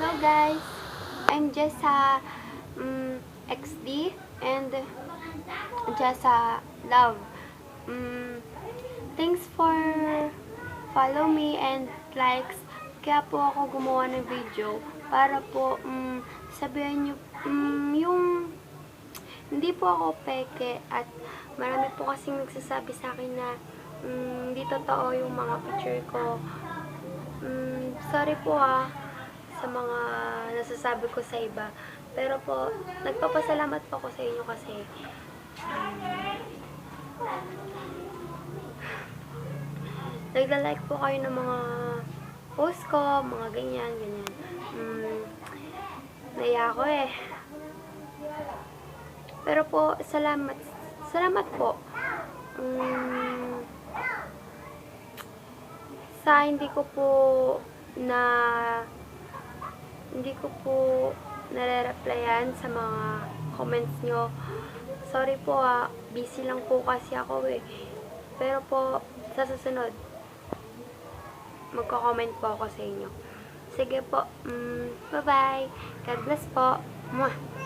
Hello guys, I'm Jessa XD and Jessa Love. Thanks for follow me and likes. Kaya po ako gumawa ng video para po sabihan nyo yung hindi po ako peke at marami po kasing nagsasabi sa akin na hindi totoo yung mga picture ko. Sorry po sa mga nasasabi ko sa iba. Pero po, nagpapasalamat po ako sa inyo kasi nagla-like po kayo ng mga post ko, mga ganyan. Naiya ako eh. Pero po, salamat po. Sa hindi ko po nare-replyan sa mga comments nyo. Sorry po busy lang po kasi ako eh. Pero po, sa susunod, magko-comment po ako sa inyo. Sige po, bye-bye. God bless po. Mwah!